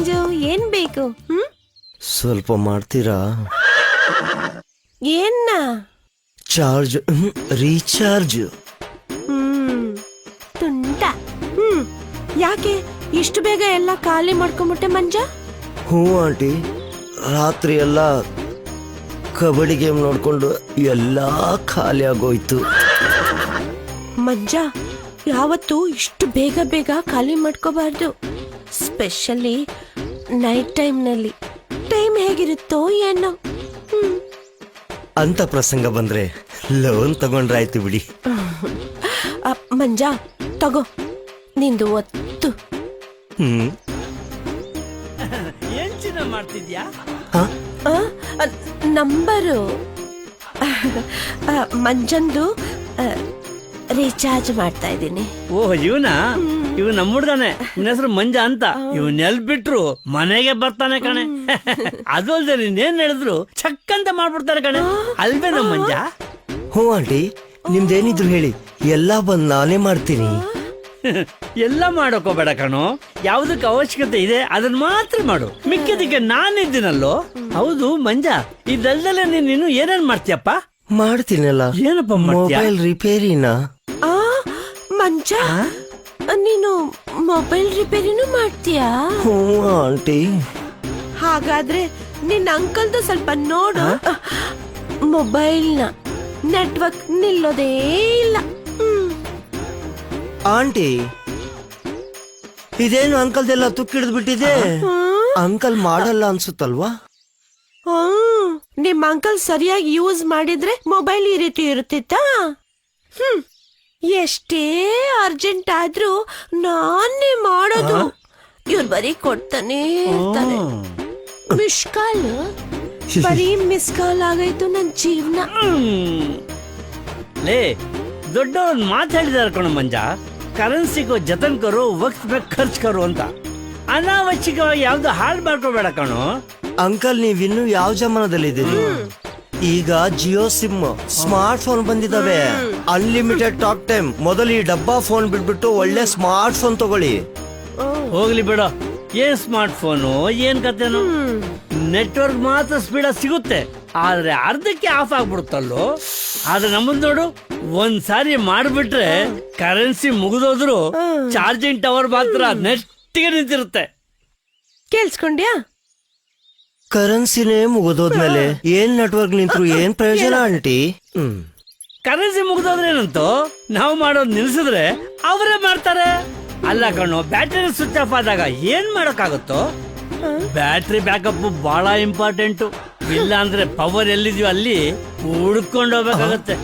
ಮಂಜು, ಏನ್ ಬೇಕು? ಸ್ವಲ್ಪ ಮಾಡ್ತೀರಾ? ಏನ್ನ? Charge, recharge. ತುಂಟ. ಯಾಕೆ ಇಷ್ಟು ಬೇಗ ಎಲ್ಲ ಖಾಲಿ ಮಾಡ್ಕೊಂಬಿಟ್ಟೆ ಮಂಜ? ಹ್ಞೂ ಆಂಟಿ, ರಾತ್ರಿ ಎಲ್ಲ ಕಬಡ್ಡಿ ಗೇಮ್ ನೋಡ್ಕೊಂಡು ಎಲ್ಲ ಖಾಲಿ ಆಗೋಯ್ತು. ಮಂಜ, ಯಾವತ್ತೂ ಇಷ್ಟು ಬೇಗ ಬೇಗ ಖಾಲಿ ಮಾಡ್ಕೋಬಾರ್ದು. ಸ್ಪೆಷಲಿ ನೈಟ್ ಟೈಮ್ನಲ್ಲಿ. ಟೈಮ್ ಹೇಗಿರುತ್ತೋ ಏನೋ. ಅಂತ ಪ್ರಸಂಗ ಬಂದ್ರೆ ಲೋನ್ ತಗೊಂಡ್ರಾಯ್ತು ಬಿಡಿ. ಮಂಜ ತಗೋ, ನಿಂದು ಒತ್ತು. ಏನ್ ಚಿನ್ನ ಮಾಡ್ತಿದ್ಯಾ? ನಂಬರು ಮಂಜಂದು ರೀಚಾರ್ಜ್ ಮಾಡ್ತಾ ಇದ್ದೀನಿ. ಓಹ್, ಇವನ ನಮ್ಮ ಹುಡ್ಗಾನೆ. ನಿನ್ನ ಹೆಸರು ಮಂಜ ಅಂತ. ಇವನ್ ಎಲ್ ಬಿಟ್ರು ಮನೆಗೆ ಬರ್ತಾನೆ ಕಣೆ. ಅದು ಅಲ್ದೆ ನೀನೇನ್ ಹೇಳಿದ್ರು ಚಕ್ಕಂತ ಮಾಡ್ಬಿಡ್ತಾರೆ ಕಣೆ, ಅಲ್ವೇ ನಮ್ಮ ಮಂಜ? ಹ್ಞೂ ಆಂಟಿ, ನಿಮ್ದೇನಿದ್ರು ಹೇಳಿ, ಎಲ್ಲ ಬಂದ್ ನಾನೇ ಮಾಡ್ತೀನಿ. ಎಲ್ಲ ಮಾಡೋಕೋಬೇಡ ಕಣೋ, ಯಾವ್ದಕ್ಕೆ ಅವಶ್ಯಕತೆ ಇದೆ ಅದನ್ನ ಮಾತ್ರ ಮಾಡು. ಮಿಕ್ಕಿದಕ್ಕೆ ನಾನಿದ್ದೀನಲ್ಲೋ. ಹೌದು ಮಂಜ, ಇದಲ್ದಲ್ಲೇ ನೀನು ಏನೇನ್ ಮಾಡ್ತೀಯಪ್ಪ? ಮಾಡ್ತೀನಲ್ಲ. ಏನಪ್ಪ ಮಾಡ್ತೀಯ? ಮೊಬೈಲ್ ರಿಪೇರಿನ. ಮಂಜ, ನೀನು ಮೊಬೈಲ್ ರಿಪೇರಿನೂ ಮಾಡ್ತೀಯಾ? ಹ್ಞೂ ಆಂಟಿ. ಹಾಗಾದ್ರೆ ನಿನ್ನ ಅಂಕಲ್ದು ಸ್ವಲ್ಪ ನೋಡು. ಮೊಬೈಲ್ನ ನೆಟ್ವರ್ಕ್ ನಿಲ್ಲೋದೇ ಇಲ್ಲ. ಆಂಟಿ, ಇದೇನು ಅಂಕಲ್ದೆಲ್ಲ ತುಕ್ಕಿಡ್ದು ಬಿಟ್ಟಿದೆ. ಅಂಕಲ್ ಮಾಡಲ್ಲ ಅನ್ಸುತ್ತಲ್ವಾ? ನಿಮ್ ಅಂಕಲ್ ಸರಿಯಾಗಿ ಯೂಸ್ ಮಾಡಿದ್ರೆ ಮೊಬೈಲ್ ಈ ರೀತಿ ಇರುತ್ತಿತ್ತಾ? ಎಷ್ಟೇ ಅರ್ಜೆಂಟ್ ಆದ್ರೂ ನಾನೇ ಮಾಡೋದು. ಇವ್ರು ಬರೀ ಕೊಡ್ತಾನೆ ಇರ್ತಾರೆ. ಮಿಸ್ ಕಾಲ್, ಬರೀ ಮಿಸ್ ಕಾಲ್ ಆಗಾಯ್ತು ನನ್ ಜೀವನ. ಲೇ, ದೊಡ್ಡವ್ರನ್ನ ಮಾತಾಡಿದಾರ ಕಣೋ ಮಂಜ. ಕರೆನ್ಸಿಗೋ ಜತನ್ ಕರು, ವಕ್ತ್ ಮೇಲೆ ಖರ್ಚು ಕರು ಅಂತ. ಅನಾವಶ್ಯಕವಾಗಿ ಯಾವ್ದು ಹಾಳು ಮಾಡ್ಕೋಬೇಡ ಕಣೋ. ಅಂಕಲ್, ನೀವಿನ್ನು ಯಾವ ಜಮಾನದಲ್ಲಿದ್ದೀರಿ? ಈಗ ಜಿಯೋ ಸಿಮ್, ಸ್ಮಾರ್ಟ್ ಫೋನ್ ಬಂದಿದಾವೆ. Unlimited talk time. ಮೊದಲು ಈ ಡಬ್ಬಾ ಫೋನ್ ಬಿಟ್ಬಿಟ್ಟು ಒಳ್ಳೆ ಸ್ಮಾರ್ಟ್ ಫೋನ್ ತಗೊಳ್ಳಿ. ಹೋಗ್ಲಿ ಬಿಡ, ಏನ್ ಸ್ಮಾರ್ಟ್ ಫೋನು, ಏನ್ ಕತೆನೋ. ನೆಟ್ವರ್ಕ್ ಮಾತ್ರ ಸ್ಪೀಡ್ ಸಿಗುತ್ತೆ, ಆದ್ರೆ ಅರ್ಧಕ್ಕೆ ಆಫ್ ಆಗ್ಬಿಡುತ್ತಲ್ಲೋ. ಆದ್ರೆ ನಮ್ಮದ್ ನೋಡು, ಒಂದ್ಸಾರಿ ಮಾಡ್ಬಿಟ್ರೆ ಕರೆನ್ಸಿ ಮುಗಿದೋದ್ರು ಚಾರ್ಜಿಂಗ್ ಟವರ್ ಮಾತ್ರ ನೆಟ್ಟಿಗೆ ನಿಂತಿರುತ್ತೆ. ಕೇಳಿಸ್ಕೊಂಡ್ಯಾ? ಕರೆನ್ಸಿನೇ ಮುಗಿದೋದ್ಮೇಲೆ ಏನ್ ನೆಟ್ವರ್ಕ್ ನಿಂತ್ರು ಏನ್ ಪ್ರಯೋಜನ ಆಂಟಿ? ಕರೆನ್ಸಿ ಮುಗಿದೋದ್ರೆ ಏನಂತೋ, ನಾವು ಮಾಡೋದ್ ನಿಲ್ಸಿದ್ರೆ ಅವರೇ ಮಾಡ್ತಾರೆ. ಅಲ್ಲ ಕಣೋ, ಬ್ಯಾಟರಿ ಸ್ವಿಚ್ ಆಫ್ ಆದಾಗ ಏನ್ ಮಾಡಕ್ಕಾಗುತ್ತೋ? ಬ್ಯಾಟ್ರಿ ಬ್ಯಾಕಪ್ ಬಹಳ ಇಂಪಾರ್ಟೆಂಟ್. ಇಲ್ಲ ಅಂದ್ರೆ ಪವರ್ ಎಲ್ಲಿದ್ಯೋ ಅಲ್ಲಿ ಹುಡ್ಕೊಂಡು ಹೋಗ್ಬೇಕಾಗತ್ತೆ.